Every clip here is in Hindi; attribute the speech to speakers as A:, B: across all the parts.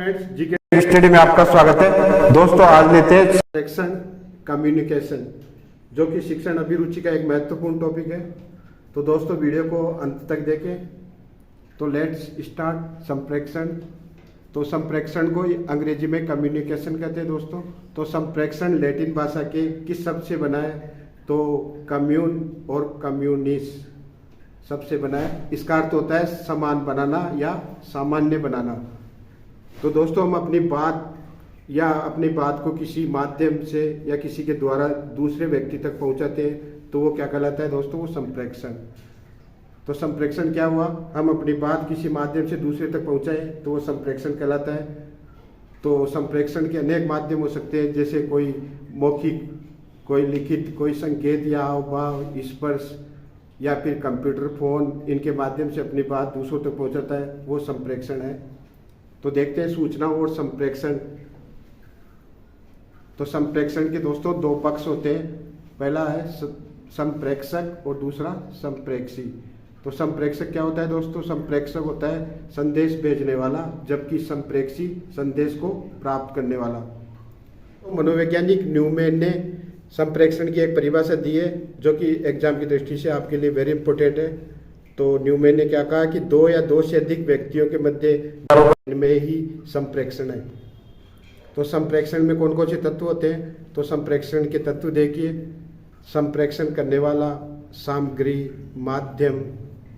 A: फ्रेंड्स, जीके स्टडी में आपका स्वागत है। दोस्तों, आज लेते हैं संप्रेषण कम्युनिकेशन, जो कि शिक्षण अभिरुचि का एक महत्वपूर्ण टॉपिक है। तो दोस्तों, वीडियो को अंत तक देखें। तो लेट्स स्टार्ट संप्रेषण। तो संप्रेषण को अंग्रेजी में कम्युनिकेशन कहते हैं दोस्तों। तो संप्रेषण लैटिन भाषा के किस शब्द से बना है? तो कम्यून और कम्युनिस शब्द से बना है। इसका अर्थ होता है समान बनाना या सामान्य बनाना। तो दोस्तों, हम अपनी बात को किसी माध्यम से या किसी के द्वारा दूसरे व्यक्ति तक पहुंचाते हैं, तो वो क्या कहलाता है दोस्तों? वो संप्रेषण। तो संप्रेषण क्या हुआ? हम अपनी बात किसी माध्यम से दूसरे तक पहुंचाए तो वो संप्रेषण कहलाता है। तो संप्रेषण के अनेक माध्यम हो सकते हैं, जैसे कोई मौखिक, कोई लिखित, कोई संकेत या हाव भाव, स्पर्श या फिर कंप्यूटर, फोन, इनके माध्यम से अपनी बात दूसरों तक पहुंचाता है, वो संप्रेषण है। तो देखते हैं सूचना और संप्रेषण। तो संप्रेषण के दोस्तों दो पक्ष होते हैं। पहला है संप्रेषक और दूसरा संप्रेषी। तो संप्रेषक क्या होता है दोस्तों? संप्रेषक होता है संदेश भेजने वाला, जबकि संप्रेषी संदेश को प्राप्त करने वाला। तो मनोवैज्ञानिक न्यूमैन ने संप्रेषण की एक परिभाषा दी है, जो कि एग्जाम की दृष्टि से आपके लिए वेरी इंपॉर्टेंट है। तो न्यूमैन ने क्या कहा कि दो या दो से अधिक व्यक्तियों के मध्य में ही संप्रेषण है। तो संप्रेषण में कौन कौन से तत्व होते हैं? तो संप्रेषण के तत्व देखिए: संप्रेषण करने वाला, सामग्री, माध्यम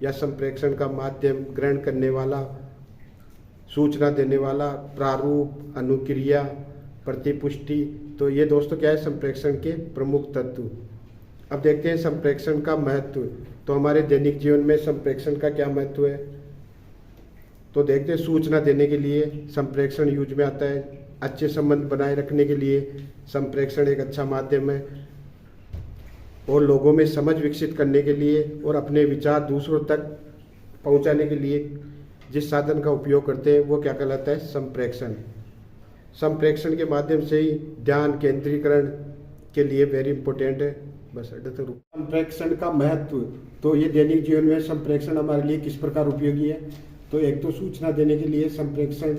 A: या संप्रेषण का माध्यम, ग्रहण करने वाला, सूचना देने वाला, प्रारूप, अनुक्रिया, प्रतिपुष्टि। तो ये दोस्तों क्या है? संप्रेषण के प्रमुख तत्व। अब देखते हैं संप्रेषण का महत्व। तो हमारे दैनिक जीवन में संप्रेषण का क्या महत्व है? तो देखते हैं, सूचना देने के लिए संप्रेषण यूज में आता है। अच्छे संबंध बनाए रखने के लिए संप्रेषण एक अच्छा माध्यम है। और लोगों में समझ विकसित करने के लिए और अपने विचार दूसरों तक पहुंचाने के लिए जिस साधन का उपयोग करते हैं, वो क्या कहलाता है? संप्रेषण। संप्रेषण के माध्यम से ही ध्यान केंद्रीकरण के लिए वेरी इंपॉर्टेंट है। बस संप्रेषण का महत्व। तो ये दैनिक जीवन में संप्रेषण हमारे लिए किस प्रकार उपयोगी है? तो एक तो सूचना देने के लिए संप्रेषण,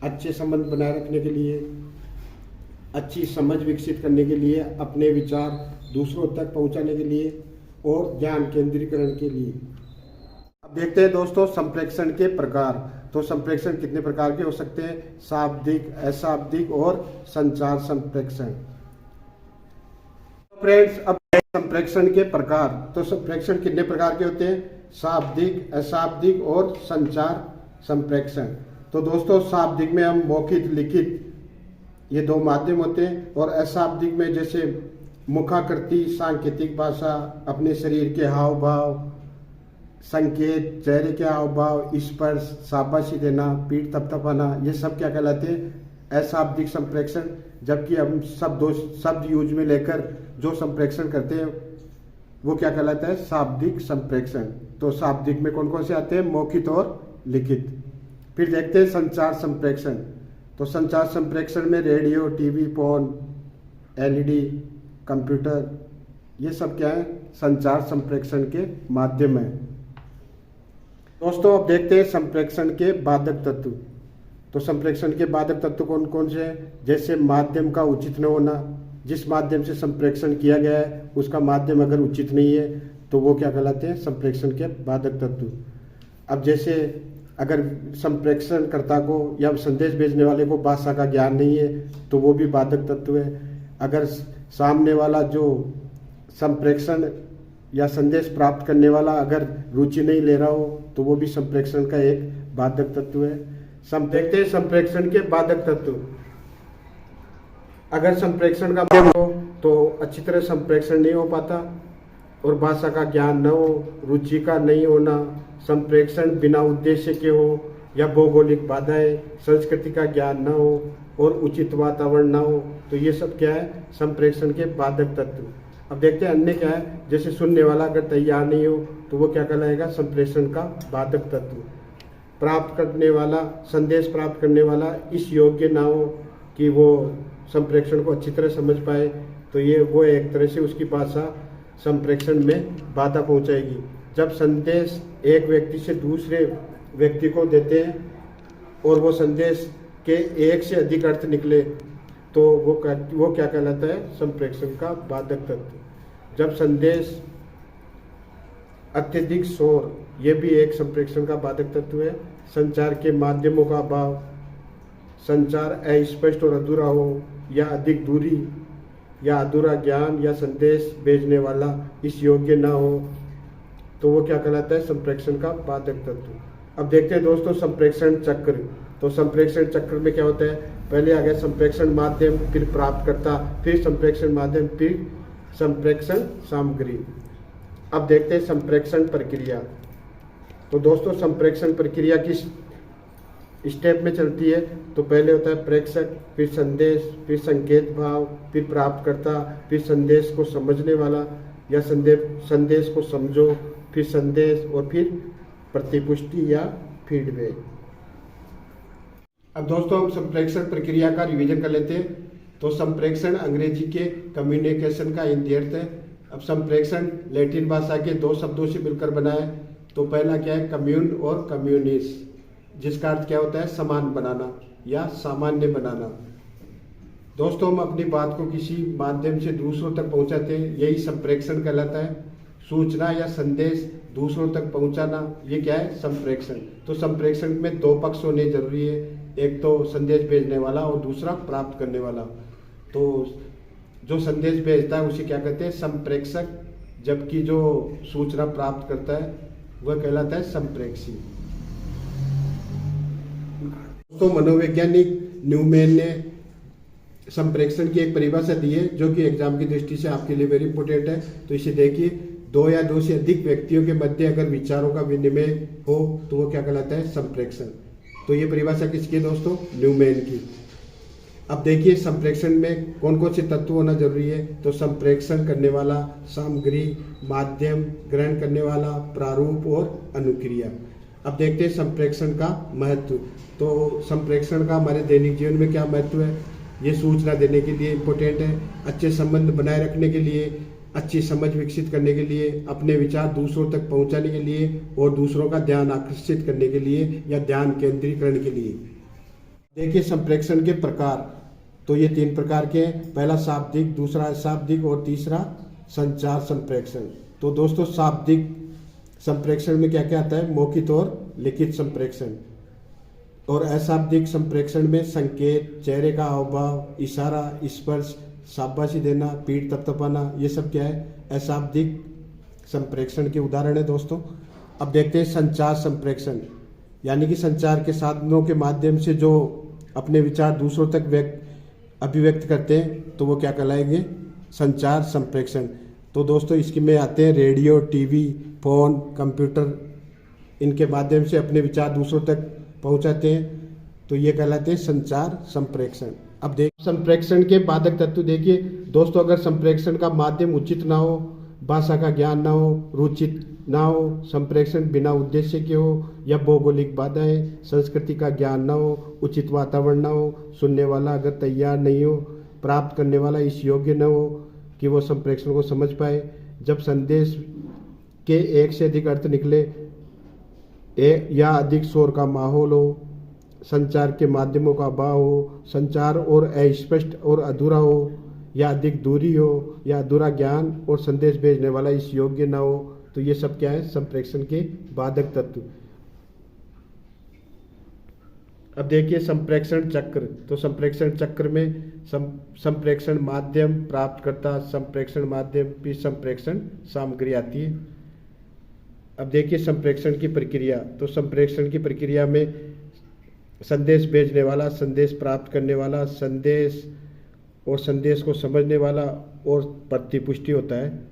A: अच्छे संबंध बनाए रखने के लिए, अच्छी समझ विकसित करने के लिए, अपने विचार दूसरों तक पहुंचाने के लिए और ध्यान केंद्रीकरण के लिए। अब देखते हैं दोस्तों संप्रेषण के प्रकार। तो संप्रेषण कितने प्रकार के हो सकते हैं? शाब्दिक, अशाब्दिक और संचार संप्रेषण। फ्रेंड्स, अब संप्रेषण के प्रकार। तो संप्रेषण कितने प्रकार के होते हैं? शाब्दिक, अशाब्दिक और संचार संप्रेषण। तो दोस्तों, शाब्दिक में हम मौखिक, लिखित, ये दो माध्यम होते हैं। और अशाब्दिक में जैसे मुखाकृति, सांकेतिक भाषा, अपने शरीर के हाव भाव, संकेत, चेहरे के हाव भाव, स्पर्श, शाबाशी देना, पीठ थपथपाना, ये सब क्या कहलाते हैं? अशाब्दिक संप्रेषण। जबकि हम शब्द यूज में लेकर जो संप्रेषण करते हैं, वो क्या कहलाता है? शाब्दिक संप्रेषण। तो शाब्दिक में कौन कौन से आते हैं? मौखिक और लिखित। फिर देखते हैं संचार संप्रेषण। तो संचार संप्रेषण में radio, TV, phone, LED, computer, ये सब क्या है? संचार संप्रेषण के माध्यम है। दोस्तों, अब देखते हैं संप्रेषण के बाधक तत्व। तो संप्रेषण के बाधक तत्व कौन कौन से हैं? जैसे माध्यम का उचित न होना। जिस माध्यम से संप्रेषण किया गया है उसका माध्यम अगर उचित नहीं है, तो वो क्या कहलाते हैं? संप्रेषण के बाधक तत्व। अब जैसे अगर संप्रेषणकर्ता को या संदेश भेजने वाले को भाषा का ज्ञान नहीं है, तो वो भी बाधक तत्व है। अगर सामने वाला जो संप्रेषण या संदेश प्राप्त करने वाला अगर रुचि नहीं ले रहा हो, तो वो भी संप्रेषण का एक बाधक तत्व है। देखते हैं संप्रेषण के बाधक तत्व। अगर संप्रेषण का माध्यम हो तो अच्छी तरह संप्रेषण नहीं हो पाता, और भाषा का ज्ञान न हो, रुचि का नहीं होना, संप्रेषण बिना उद्देश्य के हो, या भौगोलिक बाधाएं, संस्कृति का ज्ञान न हो और उचित वातावरण न हो, तो ये सब क्या है? संप्रेषण के बाधक तत्व। अब देखते हैं अन्य क्या है। जैसे सुनने वाला अगर तैयार नहीं हो, तो वो क्या कहलाएगा? संप्रेषण का बाधक तत्व। प्राप्त करने वाला, संदेश प्राप्त करने वाला इस योग्य ना हो कि वो संप्रेषण को अच्छी तरह समझ पाए, तो ये वो एक तरह से उसकी भाषा संप्रेषण में बाधा पहुंचाएगी। जब संदेश एक व्यक्ति से दूसरे व्यक्ति को देते हैं और वो संदेश के एक से अधिक अर्थ निकले तो वो क्या कहलाता है? संप्रेषण का बाधक तत्व। जब संदेश अत्यधिक शोर, ये भी एक संप्रेषण का बाधक तत्व है। संचार के माध्यमों का अभाव, संचार अस्पष्ट और अधूरा हो, या अधिक दूरी या अधूरा ज्ञान, या संदेश भेजने वाला इस योग्य ना हो, तो वो क्या कहलाता है? संप्रेषण का बाधक तत्व। अब देखते हैं दोस्तों संप्रेषण चक्र। तो संप्रेषण चक्र में क्या होता है? पहले आ गया संप्रेषण माध्यम, फिर प्राप्तकर्ता, फिर संप्रेषण माध्यम, फिर संप्रेषण सामग्री। अब देखते हैं संप्रेषण प्रक्रिया। तो दोस्तों संप्रेषण प्रक्रिया किस स्टेप में चलती है? तो पहले होता है प्रेषक, फिर संदेश, फिर संकेत भाव, फिर प्राप्तकर्ता, फिर संदेश को समझने वाला या संदेश को समझो, फिर संदेश, और फिर प्रतिपुष्टि या फीडबैक। अब दोस्तों हम संप्रेषण प्रक्रिया का रिवीजन कर लेते हैं। तो संप्रेषण अंग्रेजी के कम्युनिकेशन का हिंदी अर्थ है। अब संप्रेषण लैटिन भाषा के दो शब्दों से मिलकर बना है। तो पहला क्या है? कम्यून और कम्युनिस, जिसका अर्थ क्या होता है? समान बनाना या सामान्य बनाना। दोस्तों हम अपनी बात को किसी माध्यम से दूसरों तक पहुंचाते हैं, यही संप्रेषण कहलाता है। सूचना या संदेश दूसरों तक पहुंचाना, ये क्या है? संप्रेषण। तो संप्रेषण में दो पक्ष होने जरूरी है, एक तो संदेश भेजने वाला और दूसरा प्राप्त करने वाला। तो जो संदेश भेजता है उसे क्या कहते हैं? संप्रेषक, जबकि जो सूचना प्राप्त करता है वह कहलाता है संप्रेषी। तो मनोवैज्ञानिक न्यूमैन ने संप्रेषण की एक परिभाषा दी है, जो कि एग्जाम की दृष्टि से आपके लिए वेरी इंपॉर्टेंट है। तो इसे देखिए, दो या दो से अधिक व्यक्तियों के मध्य अगर विचारों का विनिमय हो तो वो क्या कहलाता है? संप्रेषण। तो ये परिभाषा किसकी है दोस्तों? न्यूमैन की। अब देखिए संप्रेषण में कौन कौन से तत्व होना जरूरी है। तो संप्रेषण करने वाला, सामग्री, माध्यम, ग्रहण करने वाला, प्रारूप और अनुक्रिया। अब देखते हैं संप्रेषण का महत्व। तो संप्रेषण का हमारे दैनिक जीवन में क्या महत्व है? ये सूचना देने के लिए इम्पोर्टेंट है, अच्छे संबंध बनाए रखने के लिए, अच्छी समझ विकसित करने के लिए, अपने विचार दूसरों तक पहुंचाने के लिए, और दूसरों का ध्यान आकर्षित करने के लिए या ध्यान केंद्रीकरण के लिए। देखिए संप्रेषण के प्रकार। तो ये तीन प्रकार के हैं। पहला शाब्दिक, दूसरा अशाब्दिक और तीसरा संचार संप्रेषण। तो दोस्तों शाब्दिक संप्रेषण में क्या क्या आता है? मौखिक और लिखित संप्रेषण। और अशाब्दिक संप्रेषण में संकेत, चेहरे का हावभाव, इशारा, स्पर्श, शाबाशी देना, पीठ थपथपाना, ये सब क्या है? अशाब्दिक संप्रेषण के उदाहरण है दोस्तों। अब देखते हैं संचार संप्रेषण, यानी कि संचार के साधनों के माध्यम से जो अपने विचार दूसरों तक अभिव्यक्त करते हैं, तो वो क्या कहलाएंगे? संचार संप्रेषण। तो दोस्तों इसके में आते हैं रेडियो, टीवी, फोन, कंप्यूटर, इनके माध्यम से अपने विचार दूसरों तक पहुंचाते हैं, तो ये कहलाते हैं संचार संप्रेषण। अब संप्रेषण के बाधक तत्व देखिए दोस्तों। अगर संप्रेषण का माध्यम उचित ना हो, भाषा का ज्ञान ना हो, रुचित ना हो, संप्रेषण बिना उद्देश्य के हो, या भौगोलिक बाधाएं, संस्कृति का ज्ञान ना हो, उचित वातावरण ना हो, सुनने वाला अगर तैयार नहीं हो, प्राप्त करने वाला इस योग्य न हो कि वो संप्रेषण को समझ पाए, जब संदेश के एक से अधिक अर्थ निकले, या अधिक शोर का माहौल हो, संचार के माध्यमों का अभाव हो, संचार और अस्पष्ट और अधूरा हो, या अधिक दूरी हो, या अधूरा ज्ञान और संदेश भेजने वाला इस योग्य न हो, तो ये सब क्या है? संप्रेषण के बाधक तत्व। अब देखिए संप्रेषण चक्र। तो संप्रेषण चक्र में संप्रेषण माध्यम, प्राप्तकर्ता, संप्रेषण माध्यम, फिर संप्रेषण सामग्री आती है। अब देखिए संप्रेषण की प्रक्रिया। तो संप्रेषण की प्रक्रिया में संदेश भेजने वाला, संदेश प्राप्त करने वाला, संदेश और संदेश को समझने वाला और प्रतिपुष्टि होता है।